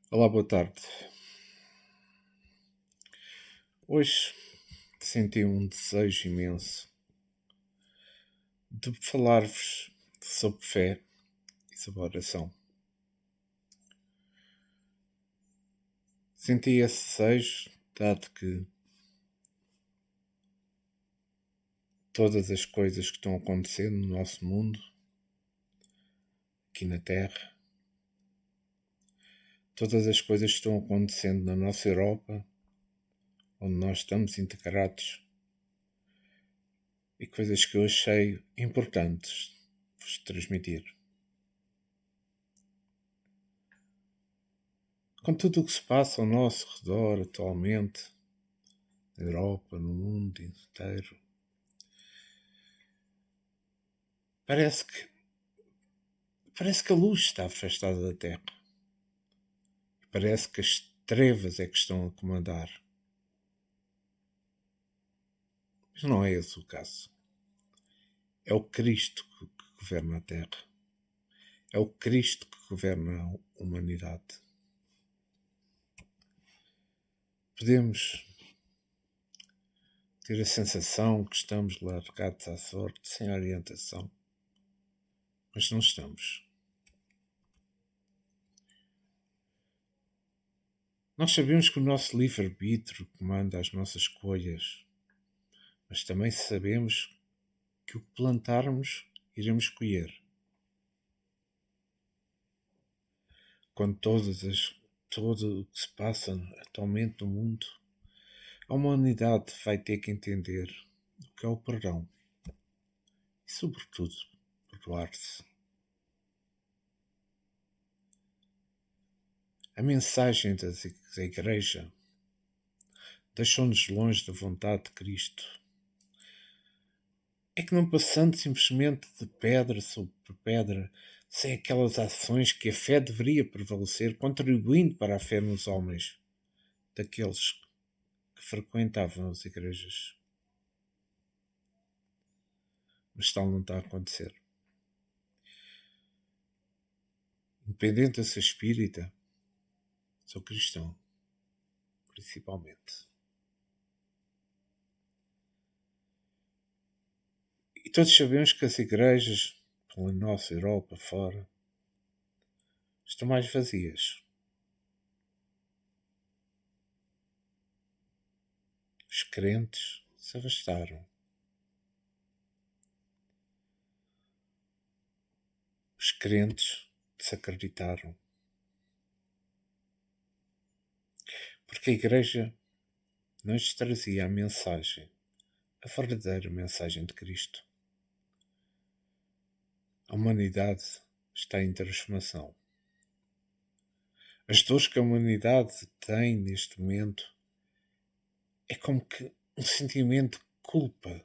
Olá, boa tarde. Hoje senti um desejo imenso de falar-vos sobre fé e sobre oração. Senti esse desejo, dado que todas as coisas que estão acontecendo no nosso mundo, aqui na Terra, todas as coisas que estão acontecendo na nossa Europa, onde nós estamos integrados, e coisas que eu achei importantes vos transmitir. Com tudo o que se passa ao nosso redor atualmente, na Europa, no mundo inteiro, parece que a luz está afastada da Terra. Parece que as trevas é que estão a comandar. Mas não é esse o caso. É o Cristo que governa a Terra. É o Cristo que governa a humanidade. Podemos ter a sensação que estamos largados à sorte, sem orientação. Mas não estamos. Nós sabemos que o nosso livre-arbítrio comanda as nossas escolhas, mas também sabemos que o que plantarmos iremos colher. Quando tudo o que se passa atualmente no mundo, a humanidade vai ter que entender o que é o perdão e, sobretudo, perdoar-se. A mensagem da Igreja deixou-nos longe da vontade de Cristo. É que não passando simplesmente de pedra sobre pedra, sem aquelas ações que a fé deveria prevalecer, contribuindo para a fé nos homens, daqueles que frequentavam as igrejas. Mas tal não está a acontecer. Independente de ser espírita, sou cristão, principalmente. E todos sabemos que as igrejas, pela nossa Europa fora, estão mais vazias. Os crentes se afastaram. Os crentes desacreditaram. Porque a igreja não lhes trazia a mensagem, a verdadeira mensagem de Cristo. A humanidade está em transformação. As dores que a humanidade tem neste momento é como que um sentimento de culpa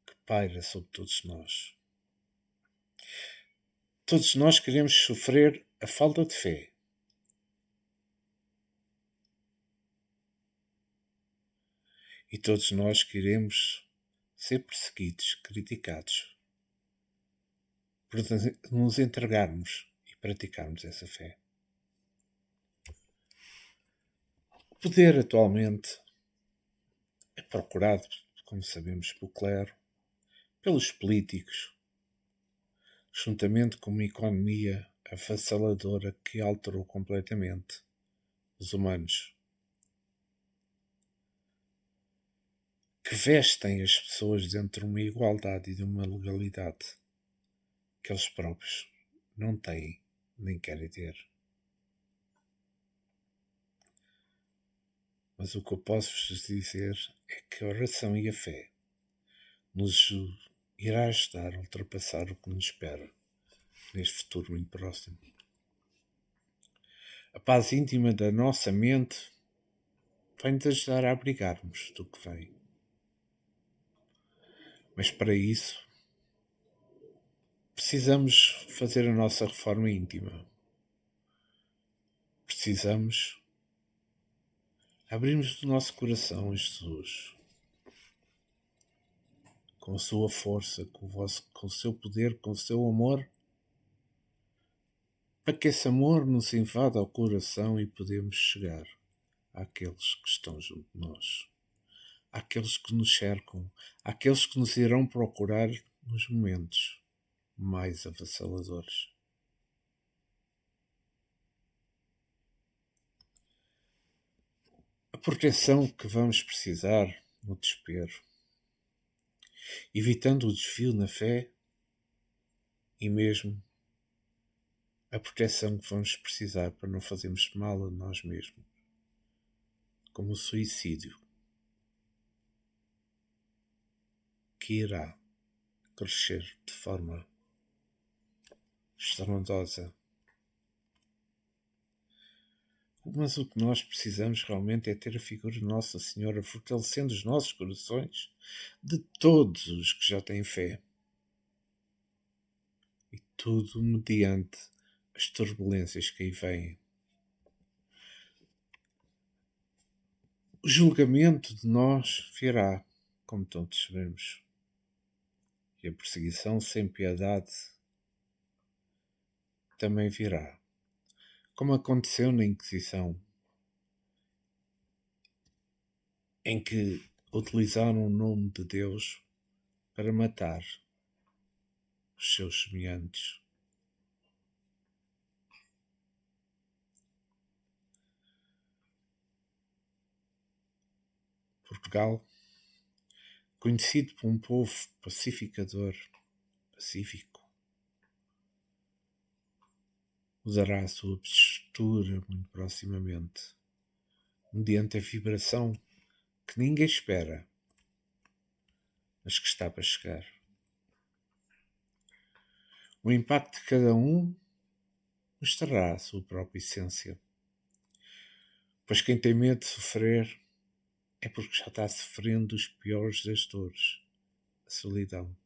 que paira sobre todos nós. Todos nós queremos sofrer a falta de fé. E todos nós queremos ser perseguidos, criticados, por nos entregarmos e praticarmos essa fé. O poder atualmente é procurado, como sabemos, pelo clero, pelos políticos, juntamente com uma economia avassaladora que alterou completamente os humanos, que vestem as pessoas dentro de uma igualdade e de uma legalidade que eles próprios não têm nem querem ter. Mas o que eu posso vos dizer é que a oração e a fé nos irá ajudar a ultrapassar o que nos espera neste futuro muito próximo. A paz íntima da nossa mente vai-nos ajudar a abrigar-nos do que vem. Mas para isso precisamos fazer a nossa reforma íntima. Precisamos abrirmos o nosso coração a Jesus, com a sua força, com o seu poder, com o seu amor, para que esse amor nos invada ao coração e podemos chegar àqueles que estão junto de nós, àqueles que nos cercam, àqueles que nos irão procurar nos momentos mais avassaladores. A proteção que vamos precisar no desespero, evitando o desvio na fé e mesmo a proteção que vamos precisar para não fazermos mal a nós mesmos, como o suicídio, que irá crescer de forma estrondosa. Mas o que nós precisamos realmente é ter a figura de Nossa Senhora fortalecendo os nossos corações de todos os que já têm fé. E tudo mediante as turbulências que aí vêm. O julgamento de nós virá, como todos sabemos. E a perseguição sem piedade também virá. Como aconteceu na Inquisição, em que utilizaram o nome de Deus para matar os seus semelhantes. Portugal, conhecido por um povo pacificador, pacífico, usará a sua postura muito proximamente, mediante a vibração que ninguém espera, mas que está para chegar. O impacto de cada um mostrará a sua própria essência, pois quem tem medo de sofrer é porque já está sofrendo os piores das dores, a solidão.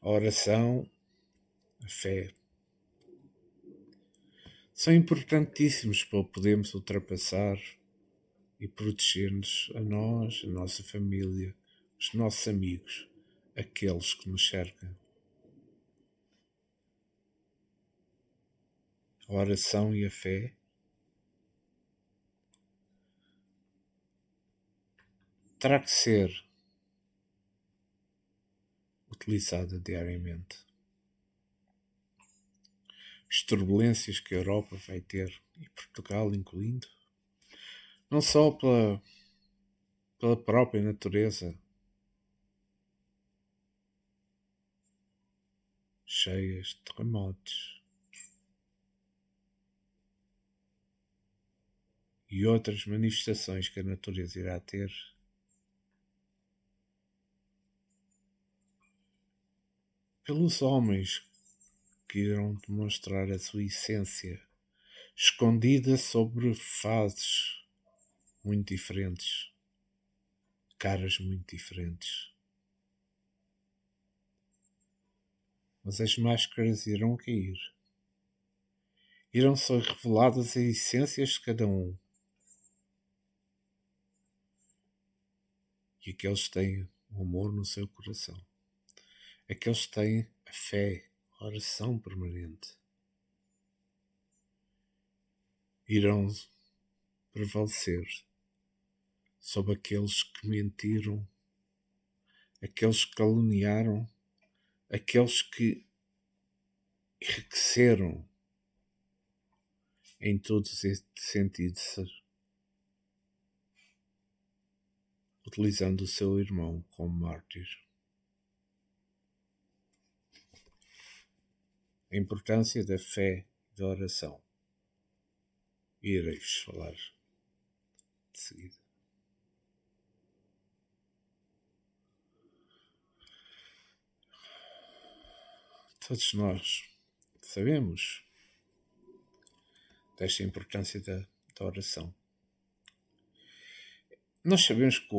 A oração, a fé, são importantíssimos para podermos ultrapassar e proteger-nos a nós, a nossa família, os nossos amigos, aqueles que nos cercam. A oração e a fé terá que ser utilizada diariamente. As turbulências que a Europa vai ter, e Portugal incluindo, não só pela própria natureza, cheias de terremotos e outras manifestações que a natureza irá ter, pelos homens que irão demonstrar a sua essência escondida sobre faces muito diferentes, caras muito diferentes. Mas as máscaras irão cair. Irão ser reveladas as essências de cada um. E aqueles que têm o amor no seu coração. Aqueles que têm a fé, a oração permanente. Irão prevalecer sobre aqueles que mentiram, aqueles que caluniaram, aqueles que enriqueceram em todos estes sentidos, utilizando o seu irmão como mártir. A importância da fé e da oração. Irei-vos falar de seguida. Todos nós sabemos desta importância da oração. Nós sabemos que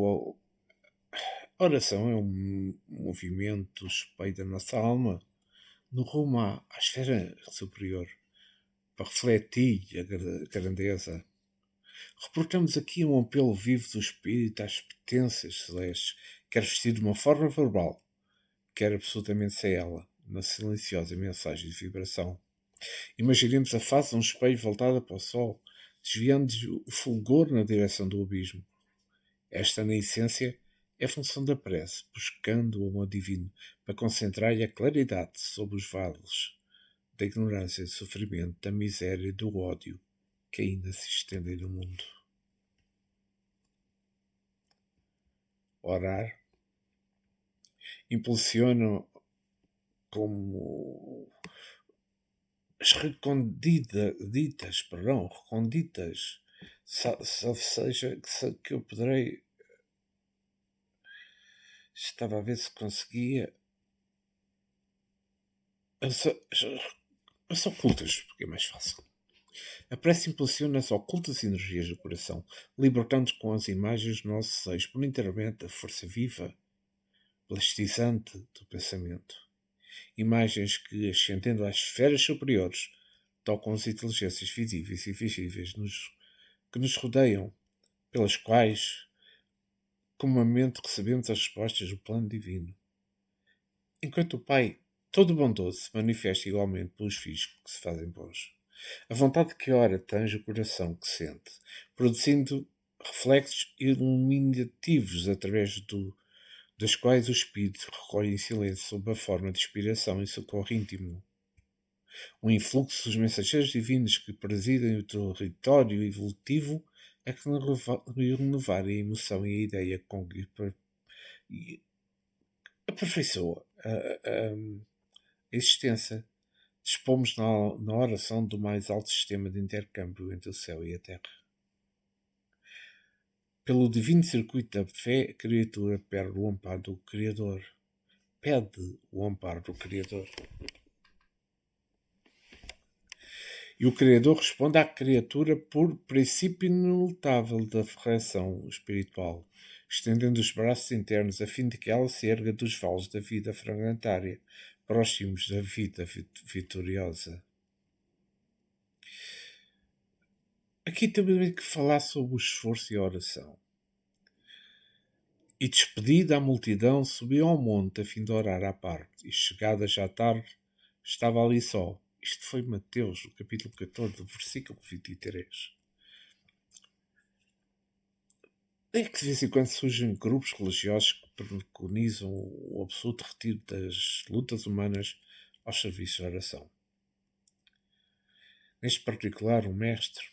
a oração é um movimento espelho da nossa alma no rumo à esfera superior, para refletir a grandeza. Reportamos aqui um apelo vivo do Espírito às potências celestes, quer vestido de uma forma verbal, quer absolutamente sem ela, na silenciosa mensagem de vibração. Imaginemos a face de um espelho voltada para o sol, desviando o fulgor na direção do abismo. Esta, na essência, é a função da prece, buscando o amor divino para concentrar a claridade sobre os vales da ignorância, do sofrimento, da miséria e do ódio que ainda se estendem no mundo. Orar impulsiona como as reconditas, seja que eu poderei. Estava a ver se conseguia. As ocultas, porque é mais fácil. A prece impulsiona as ocultas energias do coração, libertando-nos com as imagens do nosso seio por intermédio da força viva, plastizante do pensamento. Imagens que, ascendendo às esferas superiores, tocam as inteligências visíveis e invisíveis que nos rodeiam, pelas quais, comumente, recebemos as respostas do plano divino. Enquanto o Pai, todo bondoso, se manifesta igualmente pelos filhos que se fazem bons. A vontade que ora tange o coração que sente, produzindo reflexos iluminativos através das quais o espírito recolhe em silêncio sob a forma de inspiração e socorro íntimo. O influxo dos mensageiros divinos que presidem o território evolutivo é que renovar a emoção e a ideia com que aperfeiçoa a existência. Dispomos na oração do mais alto sistema de intercâmbio entre o céu e a terra. Pelo divino circuito da fé, a criatura pede o amparo do Criador. E o Criador responde à criatura por princípio inelutável da correção espiritual, estendendo os braços internos a fim de que ela se erga dos vales da vida fragmentária, próximos da vida vitoriosa. Aqui temos que falar sobre o esforço e a oração. E despedida a multidão, subiu ao monte a fim de orar à parte, e chegada já tarde, estava ali só. Isto foi Mateus, no capítulo 14, versículo 23. É que de vez em quando surgem grupos religiosos que preconizam o absoluto retiro das lutas humanas aos serviços de oração. Neste particular, o mestre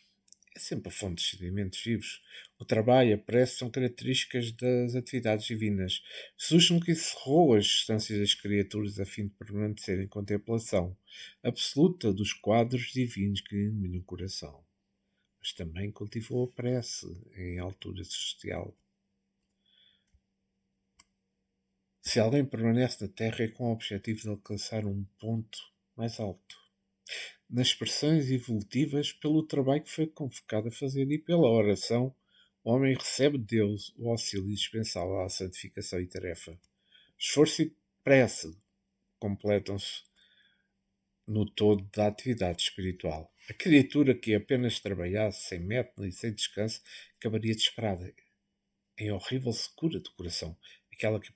é sempre a fonte de sentimentos vivos. O trabalho e a prece são características das atividades divinas. Jesus nunca encerrou as distâncias das criaturas a fim de permanecer em contemplação absoluta dos quadros divinos que iluminam o coração. Mas também cultivou a prece em altura celestial. Se alguém permanece na Terra é com o objetivo de alcançar um ponto mais alto. Nas expressões evolutivas, pelo trabalho que foi convocado a fazer e pela oração, o homem recebe de Deus o auxílio dispensável à santificação e tarefa. Esforço e prece completam-se no todo da atividade espiritual. A criatura que apenas trabalhasse sem método e sem descanso acabaria desesperada, em horrível secura do coração. Aquela que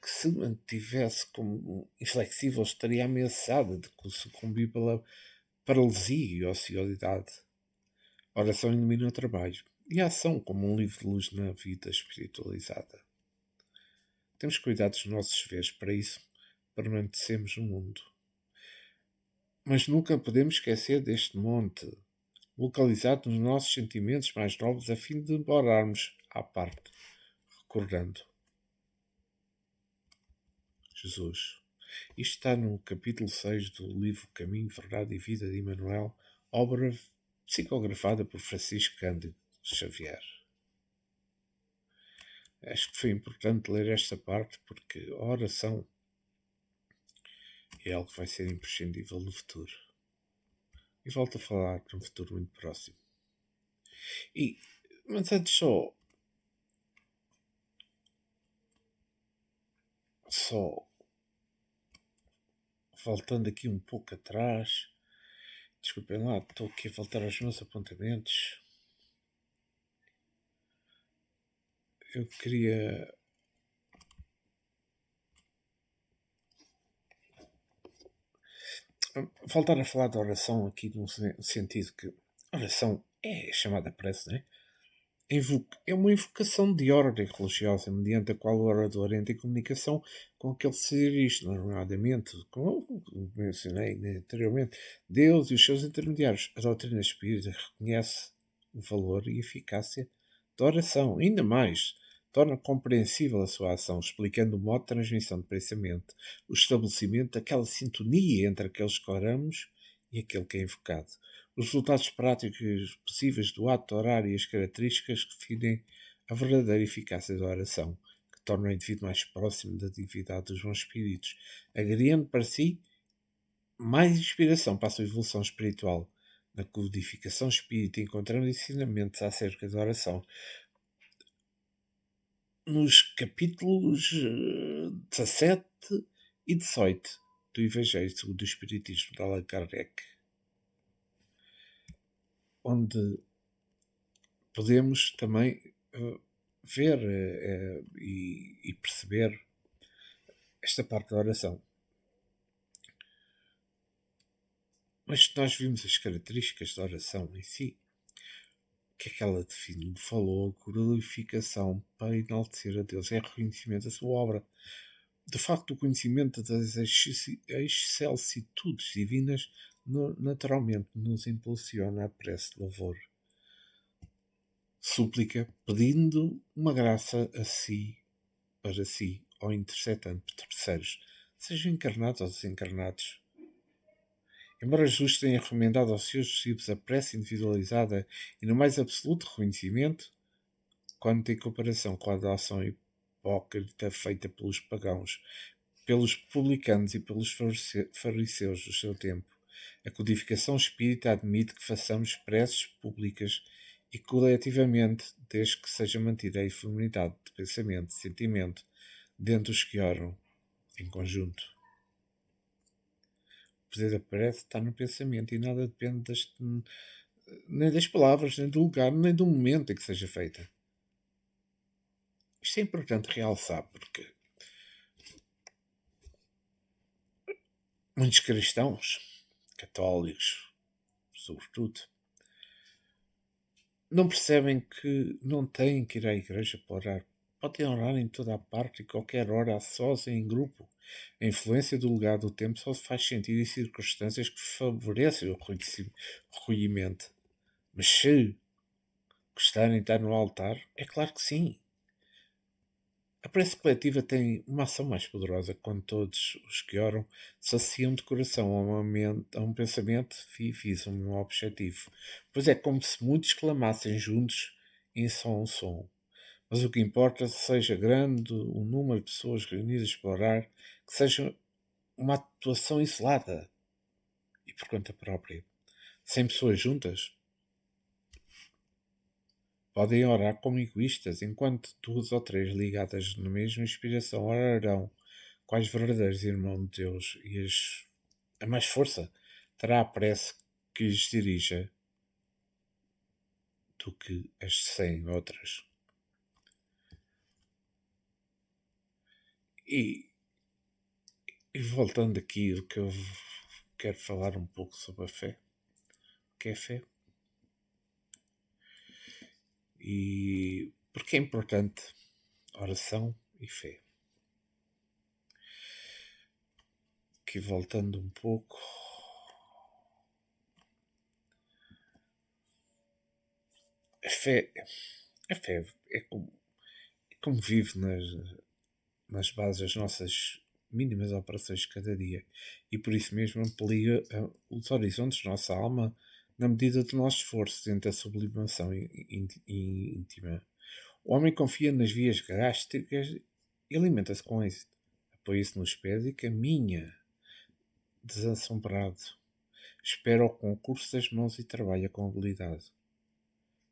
se mantivesse como inflexível estaria ameaçada de sucumbir pela paralisia e ociosidade. A oração ilumina o trabalho e a ação como um livro de luz na vida espiritualizada. Temos cuidado dos nossos deveres, para isso permanecemos no mundo. Mas nunca podemos esquecer deste monte, localizado nos nossos sentimentos mais nobres, a fim de orarmos à parte, recordando Jesus. Isto está no capítulo 6 do livro Caminho, Verdade e Vida de Emmanuel, obra psicografada por Francisco Cândido Xavier. Acho que foi importante ler esta parte porque a oração é algo que vai ser imprescindível no futuro. E volto a falar de um futuro muito próximo. Mas antes só voltando aqui um pouco atrás, desculpem lá, estou aqui a voltar aos meus apontamentos. Eu queria voltar a falar da oração aqui no sentido que a oração é chamada prece, não é? É uma invocação de ordem religiosa, mediante a qual o orador entra em comunicação com aquele ser isto, nomeadamente, como mencionei anteriormente, Deus e os seus intermediários. A doutrina espírita reconhece o valor e eficácia da oração. Ainda mais, torna compreensível a sua ação, explicando o modo de transmissão de pensamento, o estabelecimento daquela sintonia entre aqueles que oramos e aquele que é invocado. Os resultados práticos possíveis do ato orar e as características que definem a verdadeira eficácia da oração, que torna o indivíduo mais próximo da divindade dos bons espíritos, agregando para si mais inspiração para a sua evolução espiritual. Na codificação espírita encontramos ensinamentos acerca da oração nos capítulos 17 e 18 do Evangelho segundo o Espiritismo de Allan Kardec, onde podemos também ver e perceber esta parte da oração. Mas se nós vimos as características da oração em si, o que é que ela define? Falou a glorificação para enaltecer a Deus, é reconhecimento da sua obra. De facto, o conhecimento das excelsitudes divinas naturalmente nos impulsiona a prece de louvor. Súplica, pedindo uma graça a si, para si, ou intercedendo por terceiros, sejam encarnados ou desencarnados. Embora Jesus tenha recomendado aos seus discípulos a prece individualizada e no mais absoluto reconhecimento, quando em comparação com a adoção hipócrita feita pelos pagãos, pelos publicanos e pelos fariseus do seu tempo, a codificação espírita admite que façamos preces públicas e coletivamente, desde que seja mantida a uniformidade de pensamento e sentimento dentre os que oram em conjunto. O poder da prece está no pensamento e nada depende nem das palavras, nem do lugar, nem do momento em que seja feita. Isto é importante realçar porque muitos cristãos, católicos, sobretudo, não percebem que não têm que ir à igreja para orar. Podem orar em toda a parte e qualquer hora, a sós e em grupo. A influência do lugar do tempo só faz sentido em circunstâncias que favorecem o recolhimento. Mas se gostarem de estar no altar, é claro que sim. A prece coletiva tem uma ação mais poderosa quando todos os que oram se associam de coração a um pensamento e visam um objetivo, pois é como se muitos clamassem juntos em som. Mas o que importa seja grande o número de pessoas reunidas para orar, que seja uma atuação isolada e por conta própria. 100 pessoas juntas podem orar como egoístas, enquanto 2 ou 3 ligadas na mesma inspiração orarão quais verdadeiros irmãos de Deus, e a mais força terá a prece que lhes dirija do que as 100 outras. E voltando aqui, o que eu quero falar um pouco sobre a fé. O que é fé? E porque é importante oração e fé. Aqui voltando um pouco. A fé é como vive nas bases das nossas mínimas operações de cada dia, e por isso mesmo amplia os horizontes da nossa alma na medida do nosso esforço dentro da sublimação íntima. O homem confia nas vias gástricas e alimenta-se com êxito. Apoia-se nos pés e caminha desassombrado. Espera o concurso das mãos e trabalha com habilidade.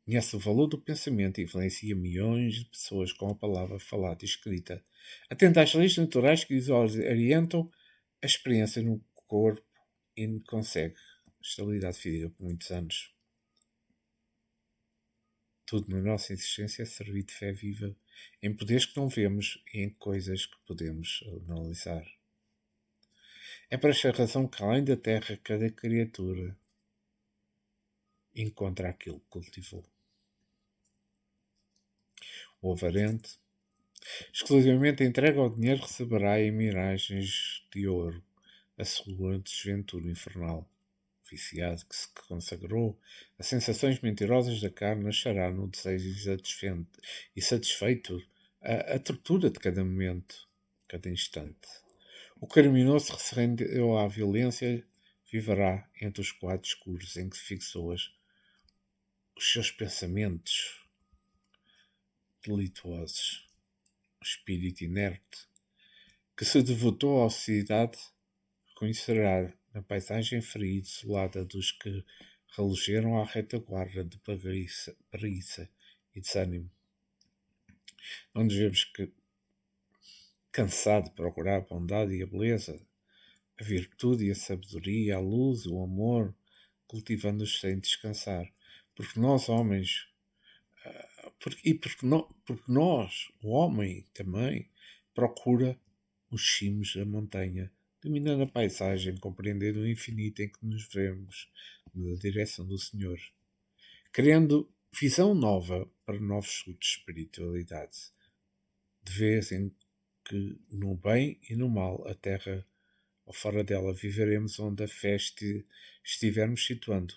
Conhece o valor do pensamento e influencia milhões de pessoas com a palavra falada e escrita. Atenta às leis naturais que orientam a experiência no corpo e consegue estabilidade física por muitos anos. Tudo na nossa existência é servir de fé viva em poderes que não vemos e em coisas que podemos analisar. É por esta razão que, além da terra, cada criatura encontra aquilo que cultivou. O avarente, exclusivamente entregue ao dinheiro, receberá em miragens de ouro a sua desventura infernal. O viciado que se consagrou a sensações mentirosas da carne achará no desejo satisfeito a tortura de cada momento, cada instante. O criminoso que se rendeu à violência viverá entre os quadros escuros em que fixou os seus pensamentos delituosos. O espírito inerte que se devotou à sociedade reconhecerá na paisagem fria e desolada dos que relogeram à retaguarda de preguiça e desânimo. Não devemos cansar de procurar a bondade e a beleza, a virtude e a sabedoria, a luz e o amor, cultivando-os sem descansar. Porque nós, homens, porque nós, o homem também, procura os cimos da montanha, dominando a paisagem, compreendendo o infinito em que nos vemos na direção do Senhor, criando visão nova para novos surtos de espiritualidade. De vez em que, no bem e no mal, a terra ou fora dela, viveremos onde a fé estivermos situando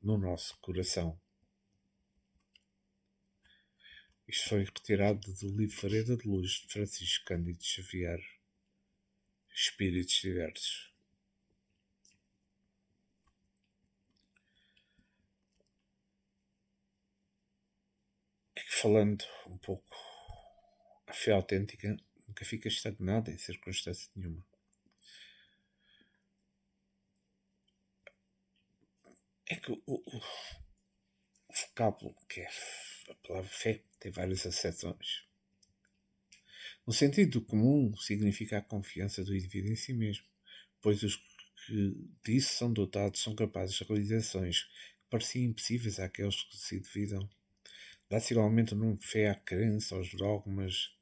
no nosso coração. Isto foi retirado do livro Fareda de Luz de Francisco Cândido Xavier. Espíritos diversos. Falando um pouco, a fé autêntica nunca fica estagnada em circunstância nenhuma. É que o vocábulo, que é a palavra fé, tem várias acessões. No sentido comum, significa a confiança do indivíduo em si mesmo, pois os que disso são dotados são capazes de realizações que pareciam impossíveis àqueles que se duvidam. Dá-se igualmente o nome de fé à crença, aos dogmas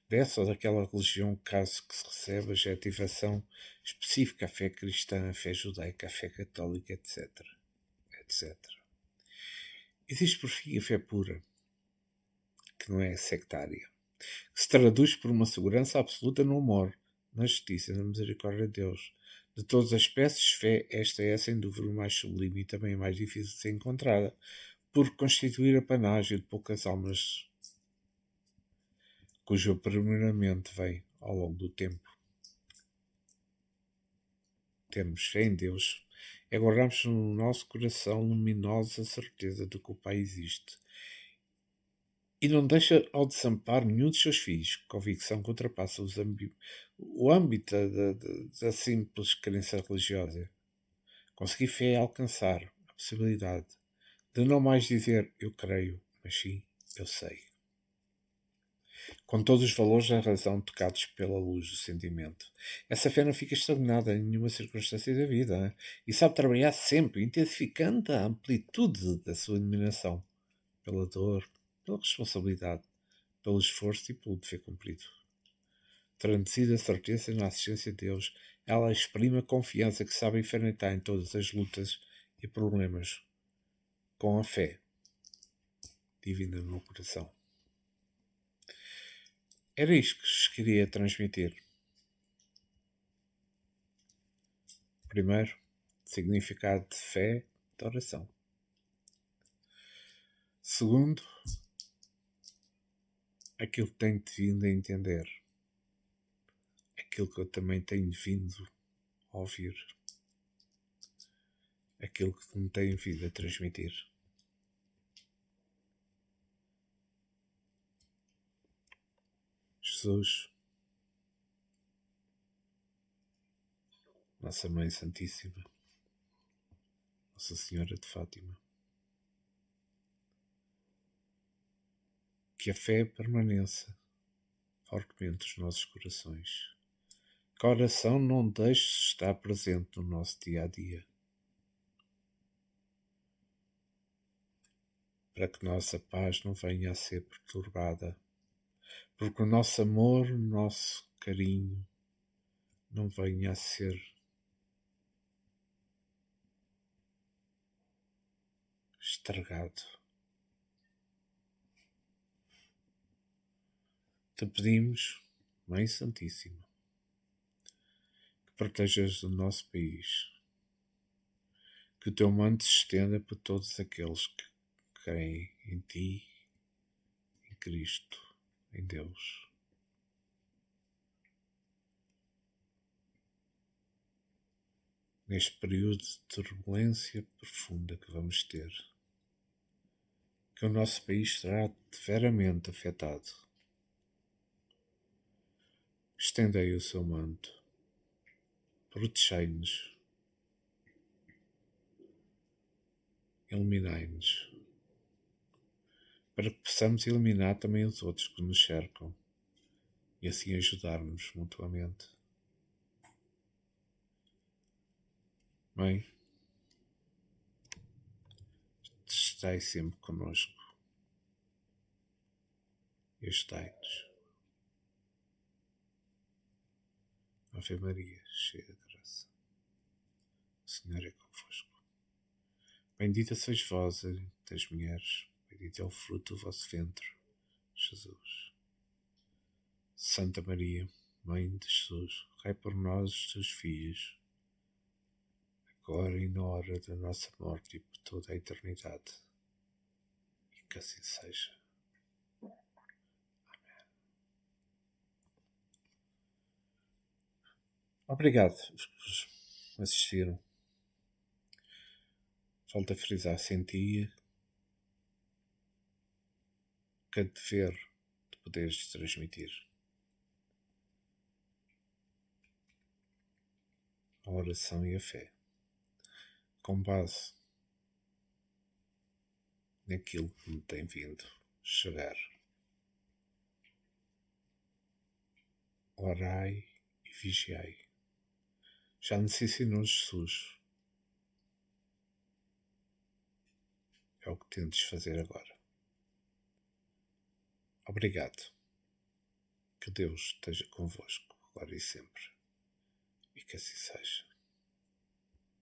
dessa ou daquela religião, caso que se receba a adjetivação específica, a fé cristã, a fé judaica, a fé católica, etc. Existe, por fim, a fé pura, que não é sectária, que se traduz por uma segurança absoluta no amor, na justiça, na misericórdia de Deus. De todas as espécies de fé, esta é, sem dúvida, o mais sublime e também a mais difícil de ser encontrada, por constituir a panágio de poucas almas cujo aprimoramento vem ao longo do tempo. Temos fé em Deus é guardarmos no nosso coração luminosa certeza de que o Pai existe e não deixa ao desamparo nenhum dos seus filhos. Convicção que ultrapassa o âmbito da simples crença religiosa. Conseguir fé é alcançar a possibilidade de não mais dizer eu creio, mas sim eu sei. Com todos os valores da razão tocados pela luz do sentimento. Essa fé não fica estagnada em nenhuma circunstância da vida, e sabe trabalhar sempre, intensificando a amplitude da sua iluminação, pela dor, pela responsabilidade, pelo esforço e pelo dever cumprido. Traduzida a certeza na assistência de Deus, ela exprime a confiança que sabe enfrentar em todas as lutas e problemas, com a fé divina no coração. Era isto que vos queria transmitir. Primeiro, significado de fé, de oração. Segundo, aquilo que tenho vindo a entender. Aquilo que eu também tenho vindo a ouvir. Aquilo que me tenho vindo a transmitir. Jesus, Nossa Mãe Santíssima, Nossa Senhora de Fátima, que a fé permaneça fortemente nos nossos corações. Que a oração não deixe de estar presente no nosso dia-a-dia. Para que nossa paz não venha a ser perturbada. Porque o nosso amor, o nosso carinho não venha a ser estragado. Te pedimos, Mãe Santíssima, que protejas o nosso país, que o teu manto se estenda por todos aqueles que creem em ti, em Cristo, em Deus. Neste período de turbulência profunda que vamos ter, que o nosso país será severamente afetado. Estendei o seu manto, protegei-nos, iluminai-nos, para que possamos iluminar também os outros que nos cercam e assim ajudar-nos mutuamente. Mãe, estai sempre connosco e ajudai-nos. Ave Maria, cheia de graça, o Senhor é convosco. Bendita sois vós entre as mulheres, bendito é o fruto do vosso ventre, Jesus. Santa Maria, Mãe de Jesus, rogai por nós, os teus filhos, agora e na hora da nossa morte e por toda a eternidade. E que assim seja. Obrigado por assistiram. Volto a frisar, sentia que dever de poderes transmitir a oração e a fé, com base naquilo que me tem vindo chegar. Orai e vigiai. Já nos ensinou Jesus. É o que tendes fazer agora. Obrigado. Que Deus esteja convosco, agora e sempre. E que assim seja.